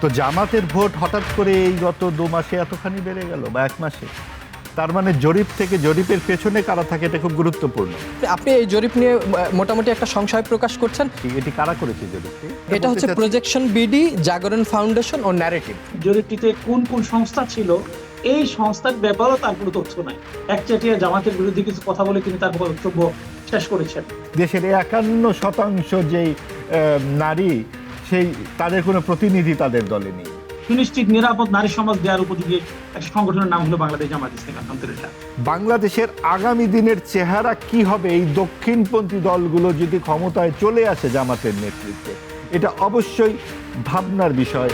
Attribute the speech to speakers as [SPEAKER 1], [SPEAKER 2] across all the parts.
[SPEAKER 1] তো জামাতের ভোট হঠাৎ করে এই গত 2 মাসে এতখানি বেড়ে গেল বা 1 মাসে, তার মানে জরিপ থেকে জরিপের পেছনে কারা থাকে এটা খুব গুরুত্বপূর্ণ।
[SPEAKER 2] আপনি এই জরিপ নিয়ে মোটামুটি একটা সংশয় প্রকাশ করছেন।
[SPEAKER 1] এটি কারা করেছে জরিপটি?
[SPEAKER 2] এটা হচ্ছে প্রজেকশন বিডি, জাগরণ ফাউন্ডেশন ও ন্যারেটিভ।
[SPEAKER 3] জরিপটিতে কোন কোন সংস্থা ছিল এই সংস্থার ব্যাপারেও তার কোনো তথ্য নাই। একচেটিয়া জামাতের বিরুদ্ধে কিছু কথা বলে তিনি তার বক্তব্য শেষ করেছেন।
[SPEAKER 1] দেশের 51% যেই নারী, সেই তাদের কোনো প্রতিনিধি তাদের দলে নেই।
[SPEAKER 3] সুনিশ্চিত নিরাপদ নারী সমাজ দেওয়ার উপযোগী একটা সংগঠনের নাম হলো বাংলাদেশ জামাত ইসলামী আলহামদুলিল্লাহ।
[SPEAKER 1] বাংলাদেশের আগামী দিনের চেহারা কি হবে এই দক্ষিণপন্থী দলগুলো যদি ক্ষমতায় চলে আসে জামাতের নেতৃত্বে, এটা অবশ্যই ভাবনার বিষয়।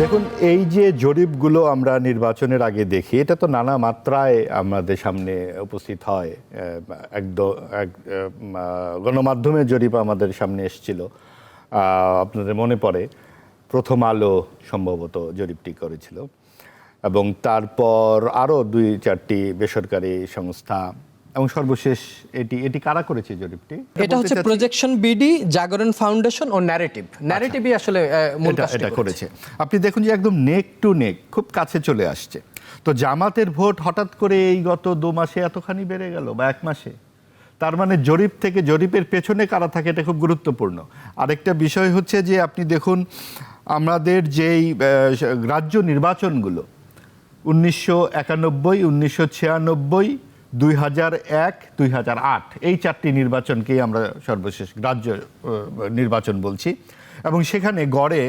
[SPEAKER 1] দেখুন, এই যে জরিপগুলো আমরা নির্বাচনের আগে দেখি, এটা তো নানা মাত্রায় আমাদের সামনে উপস্থিত হয়। গণমাধ্যমের জরিপ আমাদের সামনে এসেছিল, আপনাদের মনে পড়ে প্রথম আলো সম্ভবত জরিপটি করেছিল, এবং তারপর আরও 2-4টি বেসরকারি সংস্থা, এবং সর্বশেষ এটি কারা করেছে জরিপটি?
[SPEAKER 2] এটা হচ্ছে প্রজেকশন বিডি, জাগরণ ফাউন্ডেশন ও ন্যারেটিভ। ন্যারেটিভই আসলে মূল কাজটা
[SPEAKER 1] এটা করেছে। আপনি দেখুন যে একদম নেক টু নেক, খুব কাছে চলে আসছে। তো জামাতের ভোট হঠাৎ করে এই গত 2 মাসে এতখানি বেড়ে গেল বা 1 মাসে, তার মানে জরিপ থেকে জরিপের পেছনে কারা থাকে এটা খুব গুরুত্বপূর্ণ। আরেকটা বিষয় হচ্ছে যে আপনি দেখুন আমাদের যেই রাজ্য নির্বাচনগুলো 1991, 1996, 2001, 2008, এই 4টি নির্বাচনকেই আমরা সর্বশেষ রাজ্য নির্বাচন বলছি, এবং সেখানে গড়ে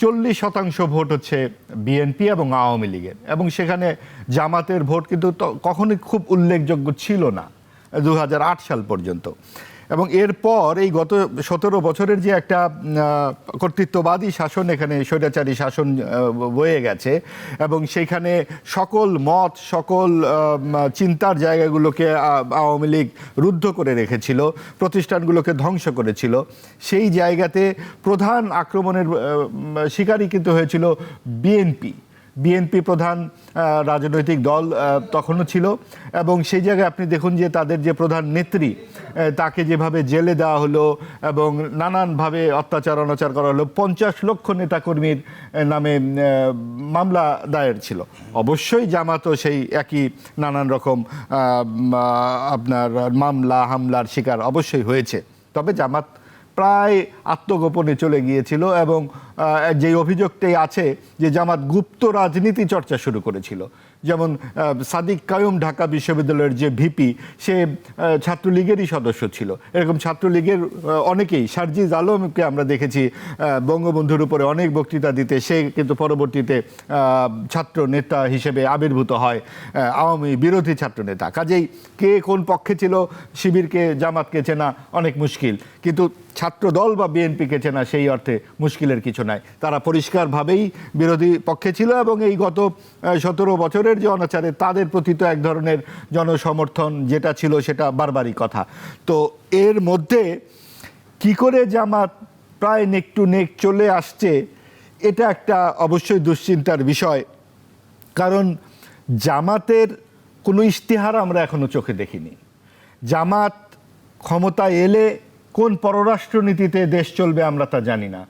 [SPEAKER 1] 40% ভোট হচ্ছে বিএনপি এবং আওয়ামী লীগের, এবং সেখানে জামাতের ভোট কিন্তু কখনোই খুব উল্লেখযোগ্য ছিল না 2008 সাল পর্যন্ত। এবং এরপর এই গত 17 বছরের যে একটা কর্তৃত্ববাদী শাসন, এখানে স্বৈরাচারী শাসন বয়ে গেছে, এবং সেইখানে সকল মত, সকল চিন্তার জায়গাগুলোকে আওয়ামী লীগ রুদ্ধ করে রেখেছিল, প্রতিষ্ঠানগুলোকে ধ্বংস করেছিল। সেই জায়গাতে প্রধান আক্রমণের শিকারই কিন্তু হয়েছিল বিএনপি প্রধান রাজনৈতিক দল তখনও ছিল, এবং সেই জায়গায় আপনি দেখুন যে তাদের যে প্রধান নেত্রী, তাকে যেভাবে জেলে দেওয়া হলো এবং নানানভাবে অত্যাচার অনাচার করা হলো। 50 লক্ষ নেতাকর্মীর নামে মামলা দায়ের ছিল। অবশ্যই জামাতও সেই একই নানান রকম আপনার মামলা হামলার শিকার অবশ্যই হয়েছে, তবে জামাত প্রায় আত্মগোপনে চলে গিয়েছিল, এবং যেই অভিযোগটাই আছে যে জামাত গুপ্ত রাজনীতি চর্চা শুরু করেছিল। যেমন সাদিক কায়ুম ঢাকা বিশ্ববিদ্যালয়ের যে ভিপি, সে ছাত্রলীগেরই সদস্য ছিল। এরকম ছাত্রলীগের অনেকেই, সার্জিজ আলমকে আমরা দেখেছি বঙ্গবন্ধুর উপরে অনেক বক্তৃতা দিতে, সে কিন্তু পরবর্তীতে ছাত্র নেতা হিসেবে আবির্ভূত হয়, আওয়ামী বিরোধী ছাত্র নেতা। কাজেই কে কোন পক্ষে ছিল, শিবিরকে জামাতকে চেনা অনেক মুশকিল, কিন্তু ছাত্র দল বা বিএনপিকে চেনা সেই অর্থে মুশকিলের কিছু নাই। তারা পরিষ্কারভাবেই বিরোধী পক্ষে ছিল, এবং এই গত 17 বছরের যে অনাচারে তাদের প্রতি তো এক ধরনের জনসমর্থন যেটা ছিল সেটা বারবারই কথা। তো এর মধ্যে কি করে জামাত প্রায় নেক টু নেক চলে আসছে, এটা একটা অবশ্যই দুশ্চিন্তার বিষয়। কারণ জামাতের কোনো ইশতেহার আমরা এখনো চোখে দেখিনি। জামাত ক্ষমতায় এলে কোন পররাষ্ট্রনীতিতে দেশ চলবে আমরা তা জানি না,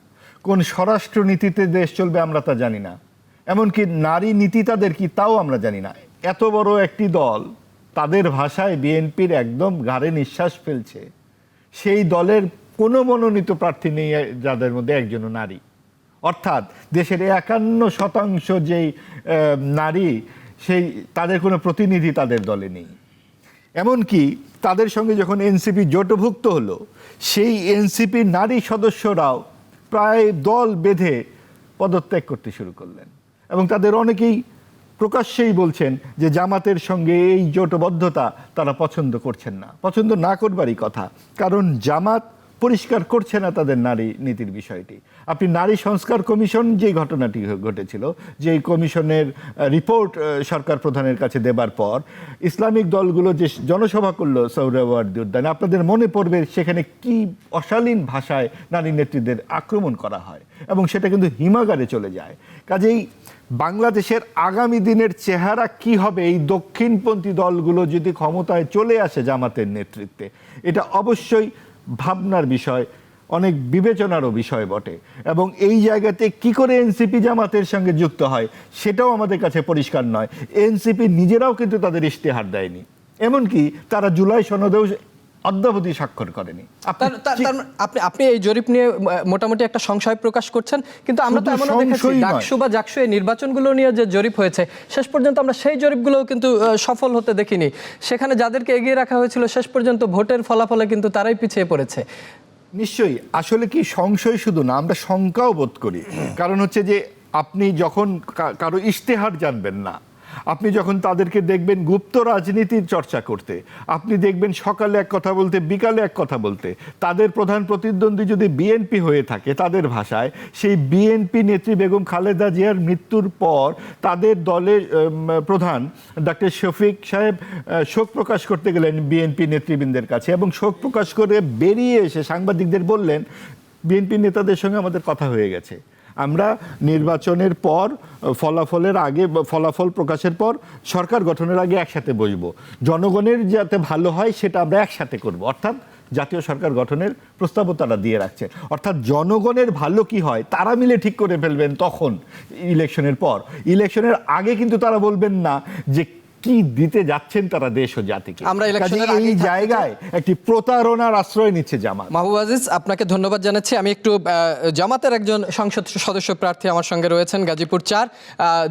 [SPEAKER 1] কোন স্বরাষ্ট্রনীতিতে দেশ চলবে আমরা তা জানি না, এমনকি নারী নীতি তাদের কি তাও আমরা জানি না। এত বড় একটি দল, তাদের ভাষায় বিএনপির একদম ঘাড়ে নিঃশ্বাস ফেলছে, সেই দলের কোনো মনোনীত প্রার্থী নেই যাদের মধ্যে একজনও নারী। অর্থাৎ দেশের 51% যেই নারী, সেই তাদের কোনো প্রতিনিধি তাদের দলে নেই। এমনকি তাদের সঙ্গে যখন এনসিপি জোটভুক্ত হলো, সেই এনসিপির নারী সদস্যরাও প্রায় দল বেঁধে পদত্যাগ করতে শুরু করলেন, এবং তাদের অনেকেই প্রকাশ্যেই বলছেন যে জামাতের সঙ্গে এই জোটবদ্ধতা তারা পছন্দ করছেন না। পছন্দ না করবারই কথা, কারণ জামাত পরিষ্কার করছে না তাদের নারী নীতির বিষয়টি। আপনি নারী সংস্কার কমিশন যে ঘটনাটি ঘটেছিল, যে কমিশনের রিপোর্ট সরকার প্রধানের কাছে দেবার পর ইসলামিক দলগুলো যে জনসভা করলো সোহরাওয়ার্দী উদ্যানে, আপনাদের মনে পড়বে সেখানে কি অশালীন ভাষায় নারী নেত্রীদের আক্রমণ করা হয়, এবং সেটা কিন্তু হিমাগারে চলে যায়। কাজেই বাংলাদেশের আগামী দিনের চেহারা কি হবে এই দক্ষিণপন্থী দলগুলো যদি ক্ষমতায় চলে আসে জামাতের নেতৃত্বে, এটা অবশ্যই ভাবনার বিষয়। অনেক বিবেচনারও বিষয় বটে, এবং এই জায়গাতে কি করে এনসিপি জামাতের সঙ্গে যুক্ত হয় সেটাও আমাদের কাছে পরিষ্কার নয়। এনসিপি নিজেরাও কিন্তু তাদের ইশতেহার দেয়নি, এমনকি তারা জুলাই সনদেও অদ্যাবধি স্বাক্ষর করেনি।
[SPEAKER 2] আপনি এই জরিপ নিয়ে মোটামুটি একটা সংশয় প্রকাশ করছেন, কিন্তু আমরা তো এমনও দেখেছি ডাকসু বা জাকসু এই নির্বাচনগুলো নিয়ে যে জরিপ হয়েছে শেষ পর্যন্ত আমরা সেই জরিপগুলোও কিন্তু সফল হতে দেখিনি। সেখানে যাদেরকে এগিয়ে রাখা হয়েছিল শেষ পর্যন্ত ভোটের ফলাফলে কিন্তু তারাই পিছিয়ে পড়েছে।
[SPEAKER 1] নিশ্চয়ই, আসলে কি সংশয় শুধু না, আমরা শঙ্কাও বোধ করি। কারণ হচ্ছে যে আপনি যখন কারো ইশতেহার জানবেন না, আপনি যখন তাদেরকে দেখবেন গুপ্ত রাজনীতির চর্চা করতে, আপনি দেখবেন সকালে এক কথা বলতে বিকালে এক কথা বলতে, তাদের প্রধান প্রতিদ্বন্দ্বী যদি বিএনপি হয়ে থাকে তাদের ভাষায়, সেই বিএনপি নেত্রী বেগম খালেদা জিয়ার মৃত্যুর পর তাদের দলের প্রধান ডক্টর শফিক সাহেব শোক প্রকাশ করতে গেলেন বিএনপি নেতৃবৃন্দের কাছে, এবং শোক প্রকাশ করে বেরিয়ে এসে সাংবাদিকদের বললেন বিএনপি নেতাদের সঙ্গে আমাদের কথা হয়ে গেছে, আমরা নির্বাচনের পর ফলাফলের আগে, ফলাফল প্রকাশের পর সরকার গঠনের আগে একসাথে বসবো, জনগণের যাতে ভালো হয় সেটা আমরা একসাথে করব। অর্থাৎ জাতীয় সরকার গঠনের প্রস্তাবও তারা দিয়ে রাখছে। অর্থাৎ জনগণের ভালো কি হয় তারা মিলে ঠিক করে ফেলবেন তখন ইলেকশনের পর। ইলেকশনের আগে কিন্তু তারা বলবেন না যে কি দিতে যাচ্ছেন তারা দেশ ও জাতিকে।
[SPEAKER 2] আমরা ইলেকশনের
[SPEAKER 1] এই জায়গায় একটি প্রতারণার আশ্রয় নিচ্ছে জামাত।
[SPEAKER 2] মাহবুব আজিজ, আপনাকে ধন্যবাদ জানাচ্ছি। আমি একটু জামাতের একজন সংসদ সদস্য প্রার্থী আমার সঙ্গে রয়েছেন গাজীপুর 4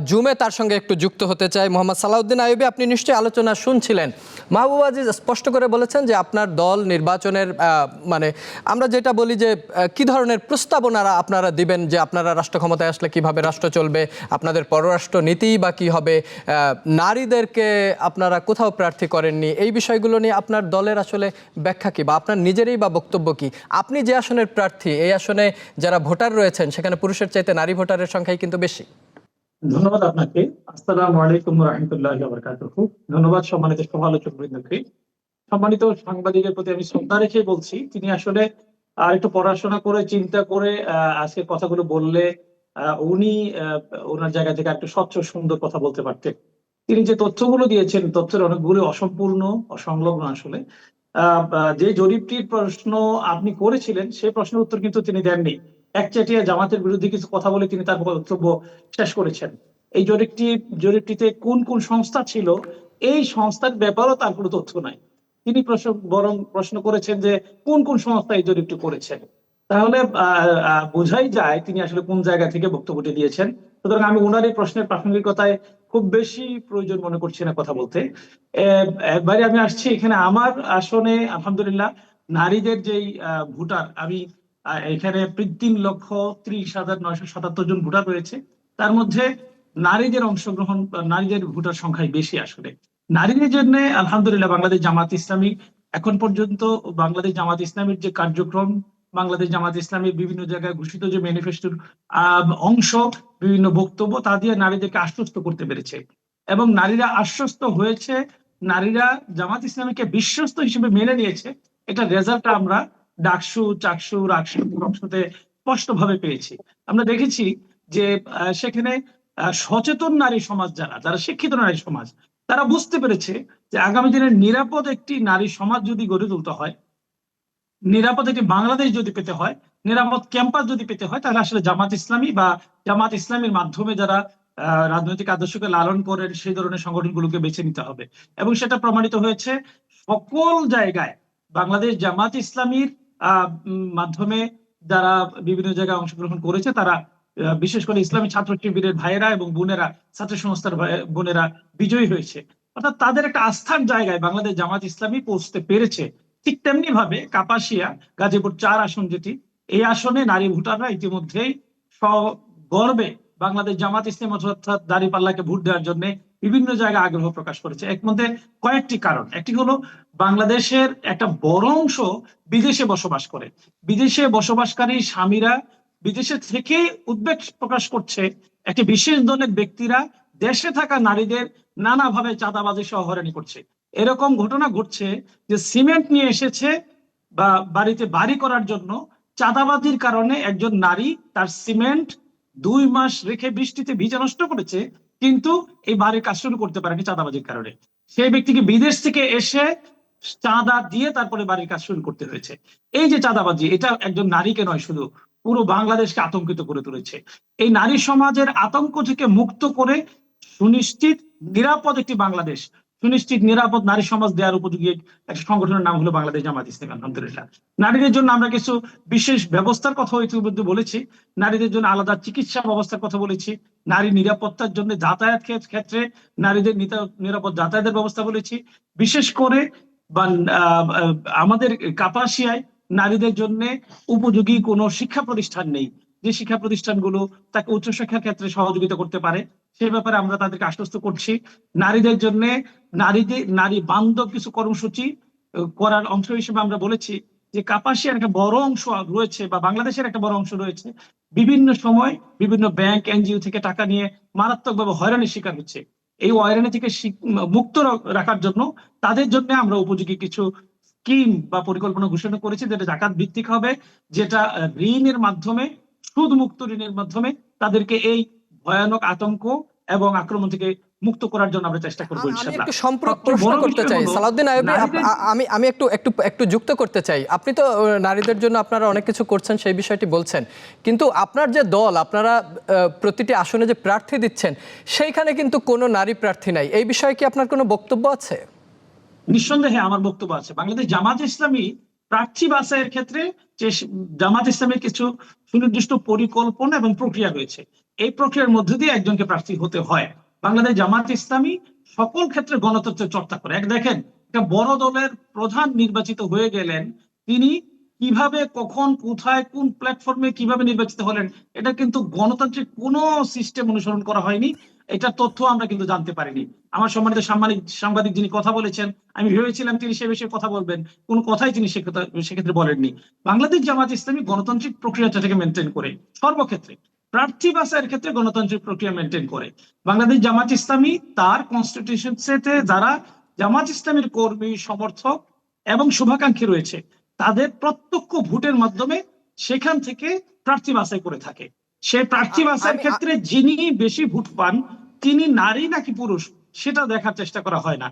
[SPEAKER 2] জুমে, তার সঙ্গে একটু যুক্ত হতে চাই। মোহাম্মদ সালাউদ্দিন আইয়ুবী, আপনি নিশ্চয়ই আলোচনা শুনছিলেন। মাহবুব আজিজ স্পষ্ট করে বলেছেন যে আপনার দল নির্বাচনের মানে আমরা যেটা বলি যে কি ধরনের প্রস্তাবনারা আপনারা দিবেন, যে আপনারা রাষ্ট্র ক্ষমতায় আসলে কিভাবে রাষ্ট্র চলবে, আপনাদের পররাষ্ট্র নীতি বা কি হবে, নারীদেরকে আপনারা কোথাও প্রার্থী করেননি, এই বিষয়গুলো নিয়ে আপনার দলের আসলে ব্যাখ্যা কি বা আপনার নিজেরই বা বক্তব্য কি? আপনি যে আসনের প্রার্থী, এই আসনে যারা ভোটার রয়েছেন সেখানে পুরুষের চাইতে নারী ভোটারের সংখ্যাই কিন্তু বেশি।
[SPEAKER 3] ধন্যবাদ আপনাকে। আসসালামু আলাইকুম ওয়া রাহমাতুল্লাহি ওয়া বারাকাতুহু। ধন্যবাদ সম্মানিত সমালোচক বৃন্দকে। সম্মানিত সাংবাদিকের প্রতি আমি শ্রদ্ধা রেখে বলছি, তিনি আসলে একটু পড়াশোনা করে চিন্তা করে আজকে কথাগুলো বললে উনি ওনার জায়গা থেকে একটু স্বচ্ছ সুন্দর কথা বলতে পারতেন। তিনি যে তথ্যগুলো দিয়েছেন তথ্যের অনেকগুলো অসম্পূর্ণ, অসংলগ্ন। আসলে যে জরিপটির প্রশ্ন আপনি করেছিলেন সেই প্রশ্নের উত্তর কিন্তু তিনি দেননি। একচেটিয়া জামাতের বিরুদ্ধে কিছু কথা বলে তিনি তার বক্তব্য শেষ করেছেন। এই জরিপটিতে কোন কোন সংস্থা ছিল এই সংস্থার ব্যাপারেও তার কোনো তথ্য নাই। তিনি বরং প্রশ্ন করেছেন যে কোন কোন সংস্থা এই জরিপটি করেছেন। তাহলে বোঝাই যায় তিনি আসলে কোন জায়গা থেকে বক্তব্যটি দিয়েছেন। সুতরাং আমি ওনার এই প্রশ্নের প্রাসঙ্গিকতায় খুব বেশি প্রয়োজন মনে করছি না কথা বলতে। একবারে আমি আসছি এখানে আমার আসনে আলহামদুলিল্লাহ নারীদের যেই ভোটার, আমি এখানে 3,30,977 জন ভোটার রয়েছে, তার মধ্যে নারীদের অংশগ্রহণ, নারীদের ভোটার সংখ্যাই বেশি। আসলে নারীদের জন্য আলহামদুলিল্লাহ বাংলাদেশ জামাত ইসলামী এখন পর্যন্ত, বাংলাদেশ জামাত ইসলামীর যে কার্যক্রম, বাংলাদেশ জামাত ইসলামীর বিভিন্ন জায়গায় ঘোষিত যে ম্যানিফেস্টোর অংশ, বিভিন্ন বক্তব্য, তা দিয়ে নারীদেরকে আশ্বস্ত করতে পেরেছে এবং নারীরা আশ্বস্ত হয়েছে, নারীরা জামাত ইসলামীকে বিশ্বস্ত হিসেবে মেনে নিয়েছে। এটা রেজাল্ট আমরা ডাকসু, চাকসু, রাকসু অংশতে স্পষ্টভাবে পেয়েছি। আমরা দেখেছি যে সেখানে সচেতন নারী সমাজ, যারা শিক্ষিত নারী সমাজ, তারা বুঝতে পেরেছে যে আগামী দিনের নিরাপদ একটি নারী সমাজ যদি গড়ে তুলতে হয়, নিরাপদ একটি বাংলাদেশ যদি পেতে হয়, নিরাপদ ক্যাম্পাস যদি পেতে হয়, তাহলে আসলে জামাত ইসলামী বা জামাত ইসলামীর মাধ্যমে যারা রাজনৈতিক আদর্শকে লালন করেন সেই ধরনের সংগঠনগুলোকে বেছে নিতে হবে। এবং সেটা প্রমাণিত হয়েছে সকল জায়গায়। বাংলাদেশ জামাত ইসলামীর মাধ্যমে যারা বিভিন্ন জায়গায় অংশগ্রহণ করেছে, তারা বিশেষ করে ইসলামী ছাত্র শিবিরের ভাইয়েরা এবং বোনেরা, ছাত্র সংস্থার বোনেরা বিজয়ী হয়েছে। অর্থাৎ তাদের একটা আস্থার জায়গায় বাংলাদেশ জামাত ইসলামী পৌঁছতে পেরেছে। ঠিক তেমনি ভাবে কাপাসিয়া, গাজীপুর 4 আসন যেটি, এই আসনে নারী ভোটাররা ইতিমধ্যেই গর্বে বাংলাদেশ জামাত ইসলামী অর্থাৎ দাঁড়িপাল্লাকে ভোট দেওয়ার জন্য বিভিন্ন জায়গায় আগ্রহ প্রকাশ করেছে। এর মধ্যে কয়েকটি কারণ। একটি হলো বাংলাদেশের একটা বড় অংশ বিদেশে বসবাস করে। বিদেশে বসবাসকারী স্বামীরা বিদেশে থেকে উদ্বেগ প্রকাশ করছে একটি বিশেষ দলের ব্যক্তিরা দেশে থাকা নারীদের নানাভাবে চাঁদাবাজি সহ হয়রানি করছে। এরকম ঘটনা ঘটছে যে সিমেন্ট নিয়ে এসেছে বা বাড়িতে বাড়ি করার জন্য, চাঁদাবাজির কারণে একজন নারী তার সিমেন্ট 2 মাস রেখে বৃষ্টিতে ভিজে নষ্ট করেছে, কিন্তু এই বাড়ির কাজ শুরু করতে পারেনি চাঁদাবাজির কারণে। সেই ব্যক্তিকে বিদেশ থেকে এসে চাঁদা দিয়ে তারপরে বাড়ির কাজ শুরু করতে হয়েছে। এই যে চাঁদাবাজি, এটা একজন নারীকে নয়, শুধু পুরো বাংলাদেশকে আতঙ্কিত করে তুলেছে। এই নারী সমাজের আতঙ্ক থেকে মুক্ত করে সুনিশ্চিত নিরাপদ একটি বাংলাদেশ, সুনিশ্চিত নিরাপদ নারী সমাজ দেওয়ার উপযোগী একটা সংগঠনের নাম হলো বাংলাদেশ জামাত ইসলামী। আলহামদুলিল্লাহ, নারীদের জন্য আমরা কিছু বিশেষ ব্যবস্থার কথা ইতিমধ্যে বলেছি, নারীদের জন্য আলাদা চিকিৎসা ব্যবস্থার কথা বলেছি, নারী নিরাপত্তার জন্য যাতায়াত ক্ষেত্রে নারীদের নিরাপদ যাতায়াতের ব্যবস্থা বলেছি। বিশেষ করে বা আমাদের কাপাসিয়ায় নারীদের জন্য উপযোগী কোনো শিক্ষা প্রতিষ্ঠান নেই, যে শিক্ষা প্রতিষ্ঠানগুলো তাকে উচ্চশিক্ষার ক্ষেত্রে সহযোগিতা করতে পারে, সেই ব্যাপারে আমরা তাদেরকে আশ্বস্ত করছি। নারীদের জন্য নারী বান্ধব কিছু কর্মসূচি করার অংশ হিসেবে আমরা বলেছি যে কাপাসিয়ার একটা বড় অংশ রয়েছে বা বাংলাদেশের একটা বড় অংশ রয়েছে বিভিন্ন সময় বিভিন্ন ব্যাংক এনজিও থেকে টাকা নিয়ে মারাত্মকভাবে হয়রানির শিকার হচ্ছে। এই হয়রানি থেকে মুক্ত রাখার জন্য তাদের জন্য আমরা উপযোগী কিছু স্কিম বা পরিকল্পনা ঘোষণা করেছি, যেটা জাকাত ভিত্তিক হবে, যেটা ঋণের মাধ্যমে, সুদ মুক্ত ঋণের মাধ্যমে তাদেরকে এই ভয়ানক আতঙ্ক এবং আক্রমণ থেকে মুক্ত করার জন্য আমরা চেষ্টা করবো
[SPEAKER 2] আমি
[SPEAKER 3] ইনশাআল্লাহ।
[SPEAKER 2] একটু সম্পূরক প্রশ্ন করতে চাই সালাউদ্দিন আইয়ুবী, আমি একটু একটু একটু যুক্ত করতে চাই। আপনি তো নারীদের জন্য আপনারা অনেক কিছু করছেন, সেই বিষয়টি বলছেন, কিন্তু আপনার যে দল, আপনারা প্রতিটি আসনে যে প্রার্থী দিচ্ছেন সেইখানে কিন্তু কোনো নারী প্রার্থী নাই। এই বিষয়ে কি আপনার কোনো বক্তব্য আছে?
[SPEAKER 3] নিঃসন্দেহে আমার বক্তব্য আছে। বাংলাদেশ জামাত ইসলামী প্রার্থী বাছাইয়ের ক্ষেত্রে যে জামাত ইসলামের কিছু সুনির্দিষ্ট পরিকল্পনা এবং প্রক্রিয়া রয়েছে, এই প্রক্রিয়ার মধ্য দিয়ে একজনকে প্রার্থী হতে হয়। বাংলাদেশ জামাত ইসলামী সকল ক্ষেত্রে গণতন্ত্রের চর্চা করে। দেখেন, একটা বড় দলের প্রধান নির্বাচিত হয়ে গেলেন, তিনি কিভাবে, কখন, কোথায়, কোন প্ল্যাটফর্মে কিভাবে নির্বাচিত হলেন, এটা কিন্তু গণতান্ত্রিক কোনো সিস্টেম অনুসরণ করা হয়নি। এটা তথ্য আমরা কিন্তু জানতে পারিনি। আমার সম্মানিত সাংবাদিক যিনি কথা বলেছেন, আমি ভেবেছিলাম তিনি সে বিষয়ে কথা বলবেন, কোন কথাই তিনি সেক্ষেত্রে বলেননি। বাংলাদেশ জামাত ইসলামী গণতান্ত্রিক প্রক্রিয়াটাকে মেনটেন করে সর্বক্ষেত্রে, প্রার্থী বাছাইয়ের ক্ষেত্রে গণতান্ত্রিক প্রক্রিয়া মেনটেন করে। বাংলাদেশ জামাত ইসলামী তার কনস্টিটিউশনসিতে যারা জামাত ইসলামীর কর্মী, সমর্থক এবং শুভাকাঙ্ক্ষী রয়েছে, তাদের প্রত্যক্ষ ভোটের মাধ্যমে সেখান থেকে প্রার্থী বাছাই করে থাকে। সেই প্রার্থী বাছাইয়ের ক্ষেত্রে যিনি বেশি ভোট পান তিনি নারী নাকি পুরুষ সেটা দেখার চেষ্টা করা হয় না।